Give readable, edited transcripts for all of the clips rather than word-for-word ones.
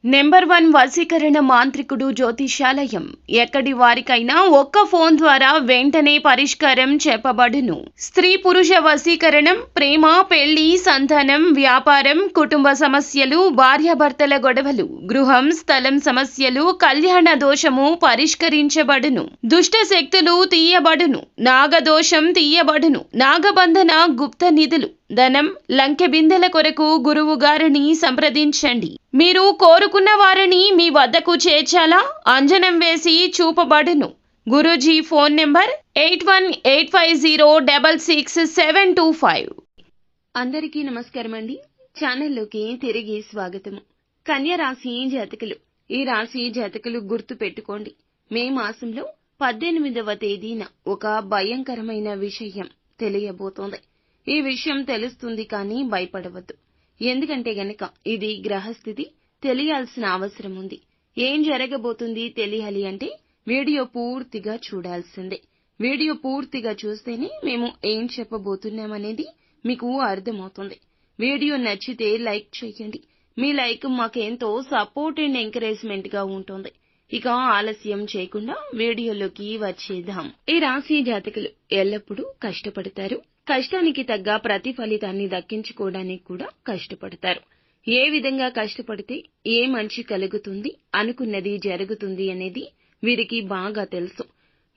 Number 1 వశీకరణ మాంత్రికుడు జ్యోతిషాలయం. ఎక్కడి వారికైనా ఒక్క ఫోన్ ద్వారా వెంటనే పరిష్కారం చెప్పబడును. స్త్రీ పురుష వశీకరణం, ప్రేమ, పెళ్లి, సంతానం, వ్యాపారం, కుటుంబ సమస్యలు, భార్యాభర్తల గొడవలు, గృహం, స్థలం సమస్యలు, కళ్యాణ దోషము పరిష్కరించబడును. దుష్ట శక్తులు తీయబడును. నాగదోషం తీయబడును. నాగబంధన, గుప్త నిధులు, ధనం, లంకె బిందెల కొరకు గురువు గారిని సంప్రదించండి. మీరు కోరుకున్న వారిని మీ వద్దకు చేర్చాలా? అంజనం వేసి చూపబడును. Guruji phone number 8185066725. అందరికీ నమస్కారం అండి. ఛానల్లోకి తిరిగి స్వాగతము. కన్య రాశి జాతకులు, ఈ రాశి జాతకులు గుర్తు పెట్టుకోండి. మే మాసంలో 18వ తేదీన ఒక భయంకరమైన విషయం తెలియబోతోంది. ఈ విషయం తెలుస్తుంది కానీ భయపడవద్దు. ఎందుకంటే గనక ఇది గ్రహస్థితి, తెలియాల్సిన అవసరం ఉంది. ఏం జరగబోతుంది తెలియాలి అంటే వీడియో పూర్తిగా చూడాల్సిందే. వీడియో పూర్తిగా చూస్తేనే మేము ఏం చెప్పబోతున్నామనేది మీకు అర్థమవుతుంది. వీడియో నచ్చితే లైక్ చేయండి. మీ లైక్ మాకెంతో సపోర్ట్ అండ్ ఎంకరేజ్మెంట్ గా ఉంటుంది. ఇక ఆలస్యం చేయకుండా వీడియోలోకి వచ్చేద్దాం. ఈ రాశి జాతకులు ఎల్లప్పుడూ కష్టపడతారు. కష్టానికి తగ్గ ప్రతిఫలితాన్ని దక్కించుకోవడానికి కూడా కష్టపడతారు. ఏ విధంగా కష్టపడితే ఏ మంచి కలుగుతుంది, అనుకున్నది జరుగుతుంది అనేది వీరికి బాగా తెలుసు.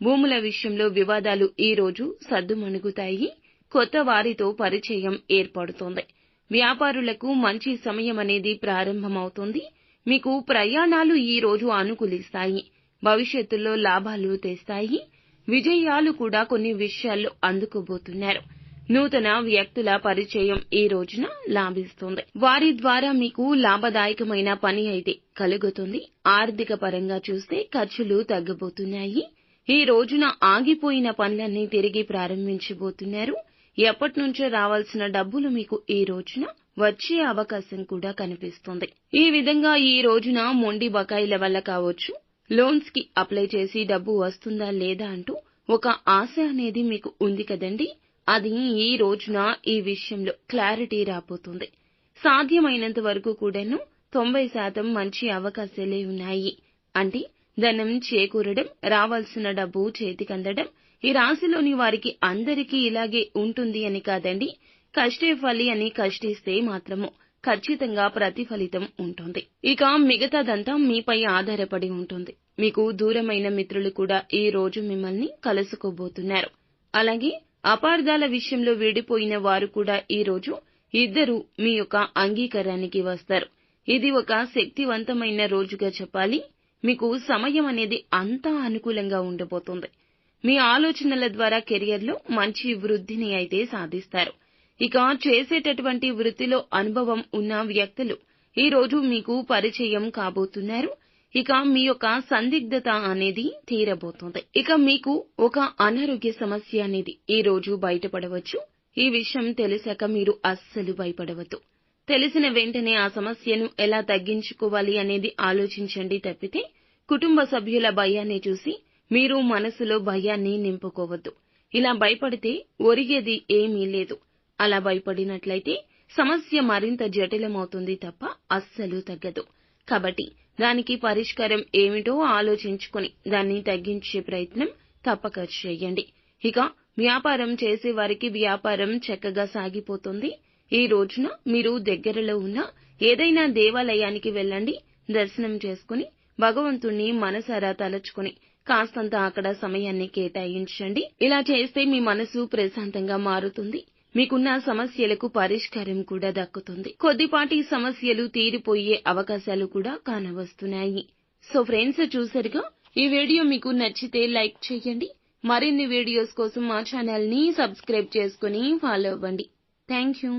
భూముల విషయంలో వివాదాలు ఈ రోజు సద్దుమణుగుతాయి. కొత్త వారితో పరిచయం ఏర్పడుతోంది. వ్యాపారులకు మంచి సమయం అనేది ప్రారంభమవుతుంది. మీకు ప్రయాణాలు ఈ రోజు అనుకూలిస్తాయి. భవిష్యత్తులో లాభాలు తెస్తాయి. విజయాలు కూడా కొన్ని విషయాల్లో అందుకోబోతున్నారు. నూతన వ్యక్తుల పరిచయం ఈ రోజున లాభిస్తుంది. వారి ద్వారా మీకు లాభదాయకమైన పని అయితే కలుగుతుంది. ఆర్థిక పరంగా చూస్తే ఖర్చులు తగ్గబోతున్నాయి. ఈ రోజున ఆగిపోయిన పనులన్నీ తిరిగి ప్రారంభించబోతున్నారు. ఎప్పటినుంచో రావాల్సిన డబ్బులు మీకు ఈ రోజున వచ్చే అవకాశం కూడా కనిపిస్తుంది. ఈ విధంగా ఈ రోజున మొండి బకాయిల వల్ల కావచ్చు, లోన్స్ కి అప్లై చేసి డబ్బు వస్తుందా లేదా అంటూ ఒక ఆశ అనేది మీకు ఉంది కదండి. అది ఈ రోజున ఈ విషయంలో క్లారిటీ రాబోతుంది. సాధ్యమైనంత వరకు కూడాను 90% మంచి అవకాశాలే ఉన్నాయి. అంటే ధనం చేకూరడం, రావాల్సిన డబ్బు చేతికందడం. ఈ రాశిలోని వారికి అందరికీ ఇలాగే ఉంటుంది అని కాదండి. కష్టే ఫలి అని కష్టిస్తే మాత్రము ఖచ్చితంగా ప్రతిఫలితం ఉంటుంది. ఇక మిగతాదంతా మీపై ఆధారపడి ఉంటుంది. మీకు దూరమైన మిత్రులు కూడా ఈ రోజు మిమ్మల్ని కలుసుకోబోతున్నారు. అలాగే అపార్థాల విషయంలో విడిపోయిన వారు కూడా ఈ రోజు ఇద్దరు మీ యొక్క అంగీకారానికి వస్తారు. ఇది ఒక శక్తివంతమైన రోజుగా చెప్పాలి. మీకు సమయం అనేది అంతా అనుకూలంగా ఉండబోతుంది. మీ ఆలోచనల ద్వారా కెరియర్లో మంచి వృద్ధిని అయితే సాధిస్తారు. ఇక చేసేటటువంటి వృత్తిలో అనుభవం ఉన్న వ్యక్తులు ఈ రోజు మీకు పరిచయం కాబోతున్నారు. ఇక మీ యొక్క సందిగ్ధత అనేది తీరబోతోంది. ఇక మీకు ఒక అనారోగ్య సమస్య అనేది ఈ రోజు బయటపడవచ్చు. ఈ విషయం తెలిసాక మీరు అస్సలు భయపడవద్దు. తెలిసిన వెంటనే ఆ సమస్యను ఎలా తగ్గించుకోవాలి అనేది ఆలోచించండి తప్పితే కుటుంబ సభ్యుల భయాన్ని చూసి మీరు మనసులో భయాన్ని నింపుకోవద్దు. ఇలా భయపడితే ఒరిగేది ఏమీ లేదు. అలా భయపడినట్లయితే సమస్య మరింత జటిలమవుతుంది తప్ప అస్సలు తగ్గదు. కాబట్టి దానికి పరిష్కారం ఏమిటో ఆలోచించుకుని దాన్ని తగ్గించే ప్రయత్నం తప్పక చేయండి. ఇక వ్యాపారం చేసేవారికి వ్యాపారం చక్కగా సాగిపోతుంది. ఈ రోజున మీరు దగ్గరలో ఉన్న ఏదైనా దేవాలయానికి వెళ్ళండి. దర్శనం చేసుకుని భగవంతుణ్ణి మనసారా తలచుకుని కాస్తంత అక్కడ సమయాన్ని కేటాయించండి. ఇలా చేస్తే మీ మనసు ప్రశాంతంగా మారుతుంది. మీకున్న సమస్యలకు పరిష్కారం కూడా దక్కుతుంది. కొద్దిపాటి సమస్యలు తీరిపోయే అవకాశాలు కూడా కానవస్తున్నాయి. సో ఫ్రెండ్స్, చూసారుగా, ఈ వీడియో మీకు నచ్చితే లైక్ చేయండి. మరిన్ని వీడియోస్ కోసం మా ఛానల్ ని సబ్స్క్రైబ్ చేసుకుని ఫాలో అవ్వండి. Thank you.